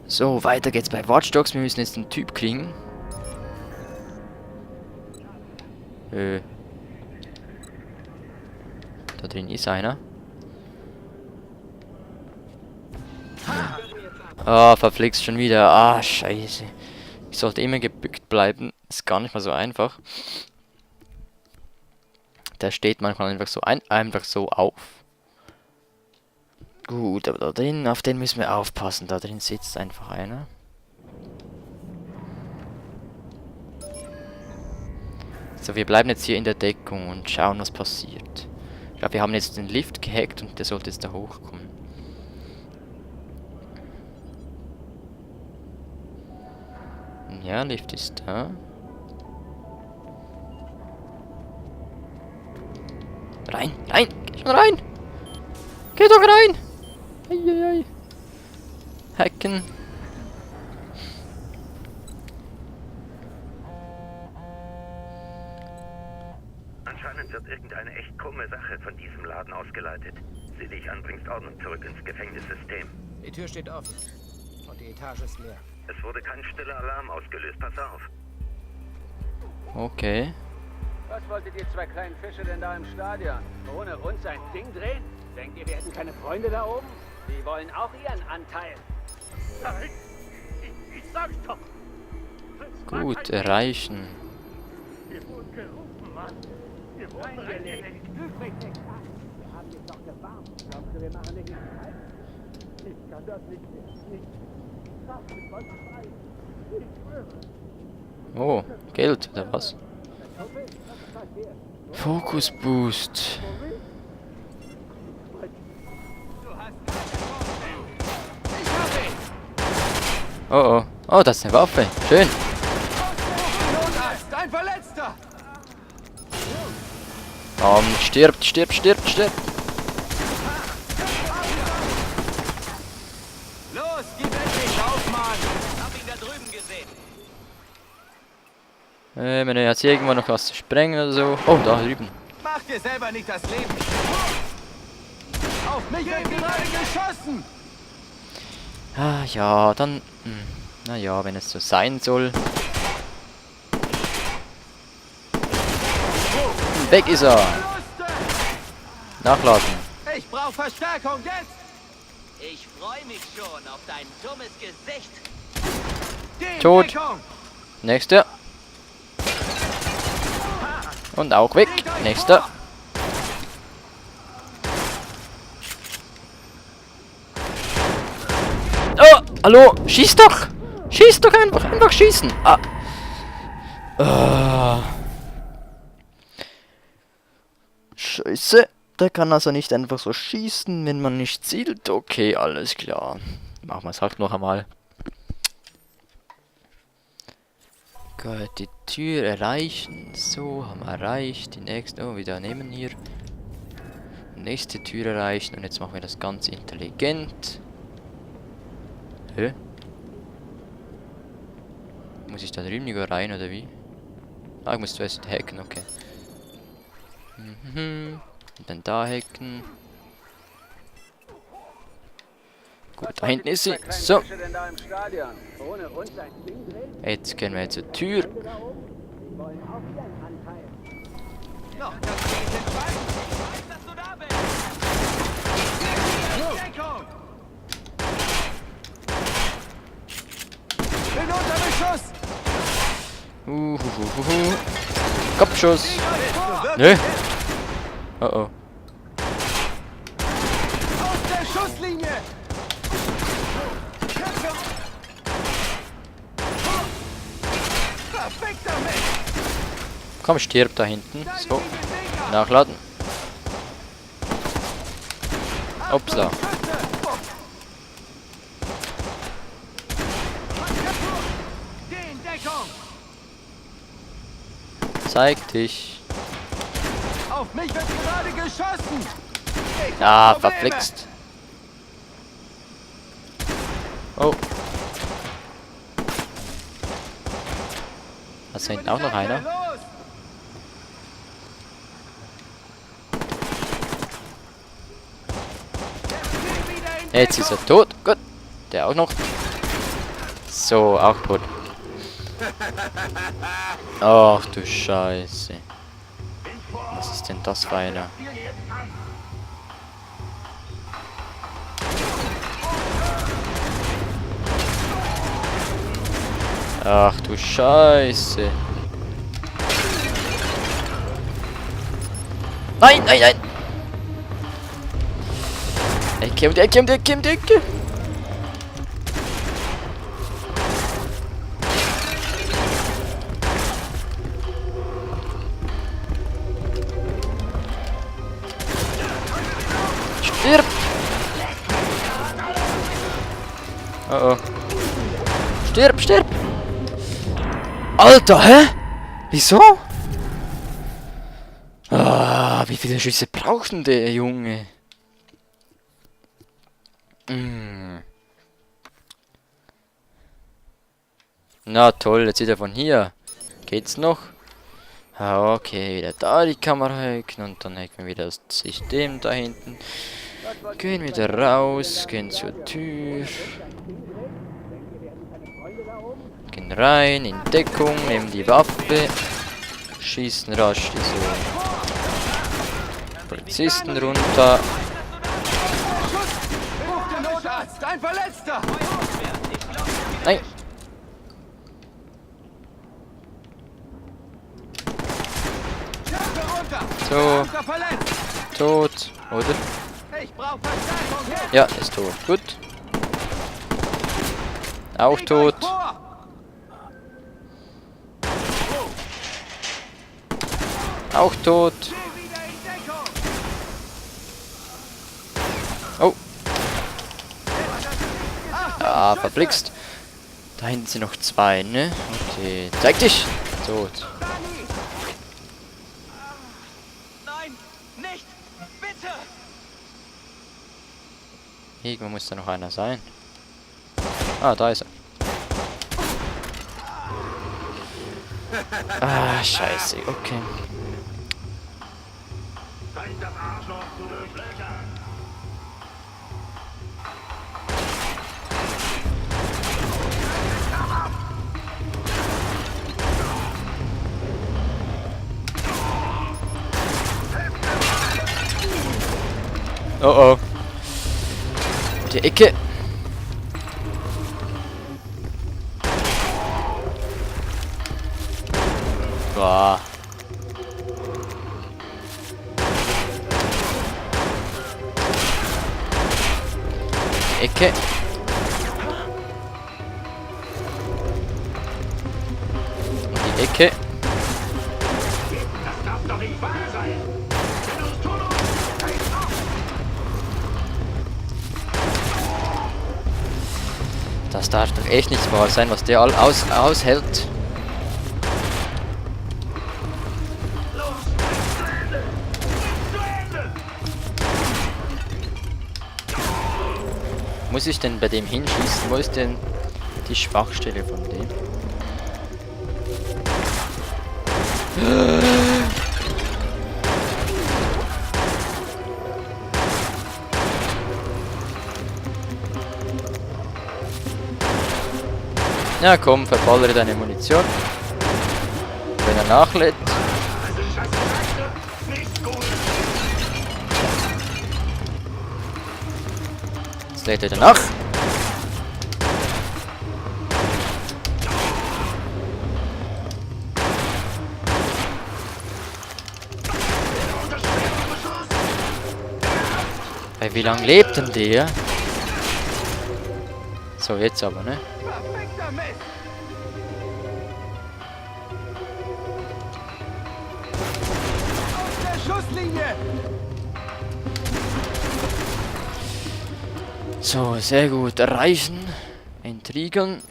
So, weiter geht's bei Watch Dogs. Wir müssen jetzt den Typ kriegen. Da drin ist einer. Ah, verflixt schon wieder. Ah, scheiße. Ich sollte immer gebückt bleiben. Ist gar nicht mal so einfach. Der steht manchmal einfach so auf. Gut, aber da drin, auf den müssen wir aufpassen. Da drin sitzt einfach einer. So, wir bleiben jetzt hier in der Deckung und schauen, was passiert. Ich glaube, wir haben jetzt den Lift gehackt und der sollte jetzt da hochkommen. Ja, Lift ist da. Rein, rein, geh schon rein! Geh doch rein! Eieiei. Hacken. Anscheinend wird irgendeine echt krumme Sache von diesem Laden ausgeleitet. Sieh dich an, bringst Ordnung zurück ins Gefängnissystem. Die Tür steht offen. Und die Etage ist leer. Es wurde kein stiller Alarm ausgelöst, pass auf. Okay. Was wolltet ihr zwei kleinen Fische denn da im Stadion? Ohne uns ein Ding drehen? Denkt ihr, wir hätten keine Freunde da oben? Die wollen auch ihren Anteil. Nein, ich sag's doch. Gut, erreichen. Wir wurden gerufen, Mann. Wir wurden reingelegt. Wir haben dich doch gewarnt. Glaubst du, wir machen nicht frei? Ich kann das nicht mehr. Nicht. Kraft mit Wolf frei. Ich schwöre. Oh, Geld oder was? Fokus Boost. Oh oh. Oh, das ist eine Waffe. Schön. Notarzt, ein Verletzter! Stirbt, stirbt, stirbt, stirbt. Los, gib endlich auf, Mann! Hab ihn da drüben gesehen. Wenn er jetzt irgendwo noch was zu sprengen oder so. Oh, da drüben. Mach dir selber nicht das Leben schwer. Auf mich wird gerade geschossen! Ah, ja, dann... naja, wenn es so sein soll. Weg ist er. Nachladen. Ich brauch Verstärkung jetzt! Ich freue mich schon auf dein dummes Gesicht. Die Tot. Deckung. Nächster. Und auch weg. Nächster. Oh, hallo, schieß doch! Schieß doch einfach schießen! Ah. Scheiße, der kann also nicht einfach so schießen, wenn man nicht zielt. Okay, alles klar. Machen wir es halt noch einmal. Gut, die Tür erreichen. So, haben wir erreicht. Die nächste, oh, wieder neben hier. Nächste Tür erreichen und jetzt machen wir das ganz intelligent. Hä? Muss ich da drüben nicht rein oder wie? Ah, ich muss zuerst hacken, okay. Und dann da hacken. Gut, da hinten ist sie. So. Ohne uns ein Ding drehen? Jetzt gehen wir jetzt zur Tür. Die wollen auch ihren Anteil. Noch das geht in Schwein. Weiß, dass du da bist. Deckung! Bin unter Beschuss! Kopfschuss. Nö. Oh oh. Aus der Schusslinie! Perfekt damit! Komm, stirb da hinten. So. Nachladen. Upsa. Den Deckung! Zeig dich. Auf mich wird gerade geschossen! Ich Ah, hab Probleme. verflixt. Oh. Hast da hinten auch noch einer? Los! Jetzt ist er tot. Gut. Der auch noch. So, auch tot. Ach du Scheiße. Was ist denn das für einer? Ach du Scheiße. Nein, nein, nein! Ecke und Ecke und Ecke und Ecke! Stirb! Oh oh. Stirb, stirb! Alter, hä? Wieso? Ah, wie viele Schüsse braucht denn der Junge? Na toll, jetzt wieder von hier. Geht's noch? Ah, okay, wieder da die Kamera hacken und dann hacken wir wieder das System da hinten. Gehen wieder raus, gehen zur Tür. Gehen rein, in Deckung, nehmen die Waffe. Schießen rasch diese Polizisten runter. Ruf den Notarzt! Ein Verletzter! Nein! Schärfe runter! So, Verletzter verletzt! tot, oder? Ich brauche Verstärkung! Jetzt! Ja, ist tot. Gut. Auch Legt euch tot. vor! Auch tot. Geh wieder in Deckung! Oh. Ah, verblixt. Da hinten sind noch zwei, ne? Okay. Zeig dich! Tot. Nein, nicht! Bitte! Irgendwo muss da noch einer sein. Ah, da ist er. Ah, scheiße. Okay. Oh oh. Die Ecke. Boah. Die Ecke. Und die Ecke. Das darf doch echt nicht wahr sein, was der all aushält. Muss ich denn bei dem hinschießen? Wo ist denn die Schwachstelle von dem? Ja komm, verballere deine Munition. Wenn er nachlädt. Jetzt lädt er wieder nach. Wie lange lebt denn der? So, jetzt aber, ne? Perfekter Mist! Aus der Schusslinie! So, sehr gut. Erreichen. Intrigen.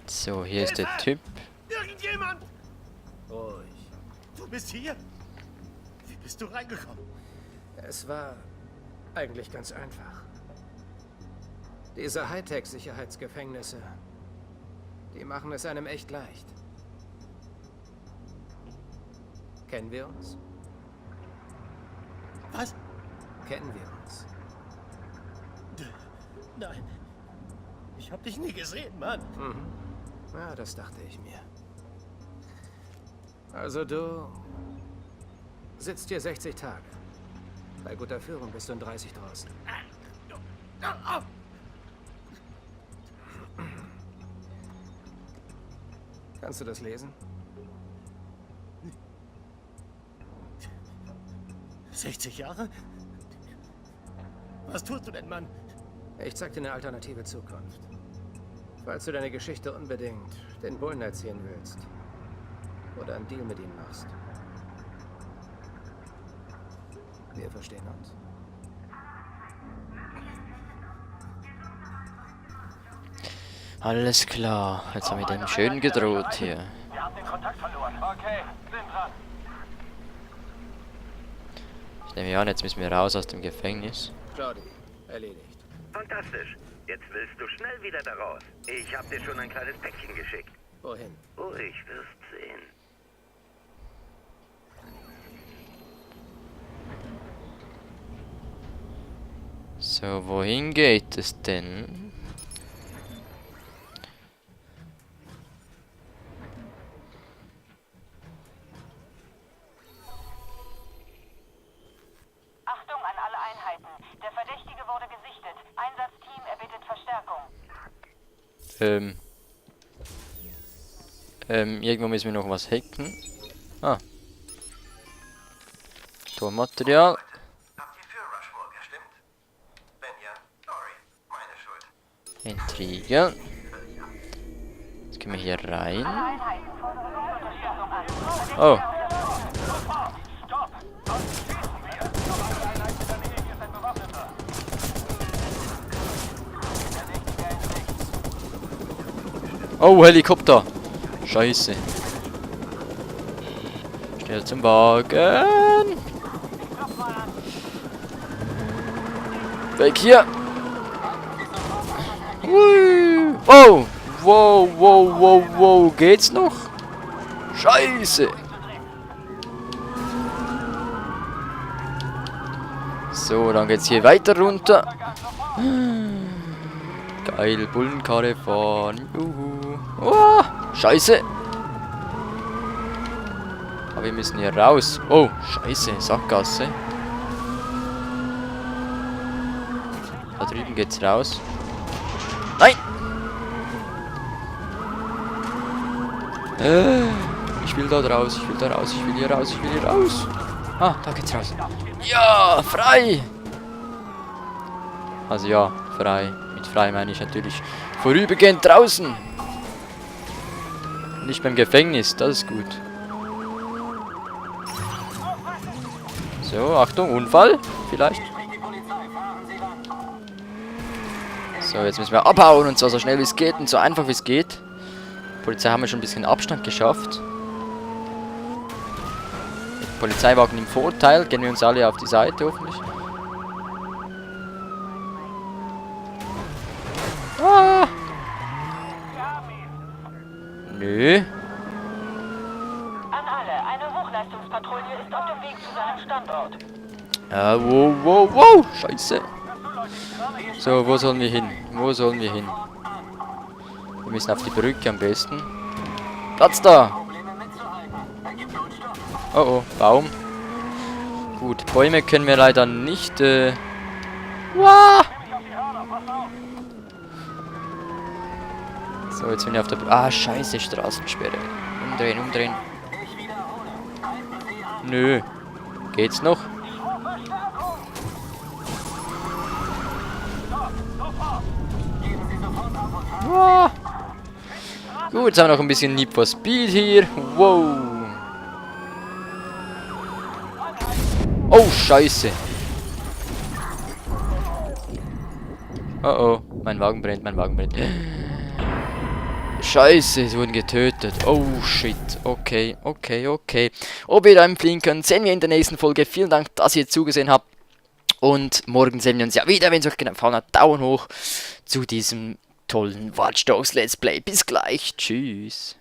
So, hier ist der Typ. Irgendjemand! Ruhig. Du bist hier? Wie bist du reingekommen? Es war eigentlich ganz einfach. Diese Hightech-Sicherheitsgefängnisse, die machen es einem echt leicht. Kennen wir uns? Was? kennen wir uns. Nein. Ich hab dich nie gesehen, Mann. Mhm. Ja, das dachte ich mir. Also du sitzt hier 60 Tage. Bei guter Führung bist du in 30 draußen. Kannst du das lesen? 60 Jahre? Was tust du denn, Mann? Ich zeig dir eine alternative Zukunft. Falls du deine Geschichte unbedingt den Bullen erzählen willst. Oder einen Deal mit ihnen machst. Wir verstehen uns. Alles klar, jetzt haben wir dem schön gedroht hier. Wir haben den Kontakt verloren. Okay, sind dran. Ich nehme an, jetzt müssen wir raus aus dem Gefängnis. Jordi, erledigt. Fantastisch. Jetzt willst du schnell wieder da raus. Ich habe dir schon ein kleines Päckchen geschickt. Wohin? Ruhig, wirst sehen. So, wohin geht es denn? Achtung an alle Einheiten. Der Verdächtige wurde gesichtet. Einsatzteam erbittet Verstärkung. Irgendwo müssen wir noch was hacken. Ah. Tormaterial. Habt ihr für Rushmore gestimmt? Wenn ja, sorry, meine Schuld. Intrige. Jetzt können wir hier rein. Einheiten fordern Luftunterstützung an. Oh. Oh, Helikopter. Scheiße. Schnell zum Wagen. Weg hier. Hui. Wow. Wow, wow, wow, wow. Geht's noch? Scheiße. So, dann geht's hier weiter runter. Geil, Bullenkarre fahren. Juhu. Oh, Scheiße. Aber wir müssen hier raus. Oh, Scheiße, Sackgasse. Da drüben geht's raus. Nein! Ich will da raus, ich will da raus, ich will hier raus, ich will hier raus. Ah, da geht's raus. Ja, frei! Also ja, frei. Mit frei meine ich natürlich vorübergehend draußen. Nicht beim Gefängnis, das ist gut. So, Achtung, Unfall, vielleicht. So, jetzt müssen wir abhauen und zwar so schnell wie es geht und so einfach wie es geht. Die Polizei haben wir schon ein bisschen Abstand geschafft. Mit Polizeiwagen im Vorteil, gehen wir uns alle auf die Seite hoffentlich. Ah. Nö. An alle, eine Hochleistungspatrouille ist auf dem Weg zu seinem Standort. Wow, wow, wow, Scheiße. So, wo sollen wir hin? Wo sollen wir hin? Wir müssen auf die Brücke am besten. Platz da! Oh oh, Baum. Gut, Bäume können wir leider nicht. Wow. So, jetzt bin ich auf der Ah, scheiße, Straßensperre. Umdrehen, umdrehen. Nö. Geht's noch? Wow. Gut, jetzt haben wir noch ein bisschen Need for Speed hier. Wow. Oh, scheiße. Oh oh, mein Wagen brennt, mein Wagen brennt. Scheiße, sie wurden getötet. Oh shit. Okay, okay, okay. Ob ihr da entfliehen könnt, sehen wir in der nächsten Folge. Vielen Dank, dass ihr zugesehen habt. Und morgen sehen wir uns ja wieder. Wenn es euch gefallen hat, Daumen hoch zu diesem tollen Watch Dogs Let's Play. Bis gleich. Tschüss.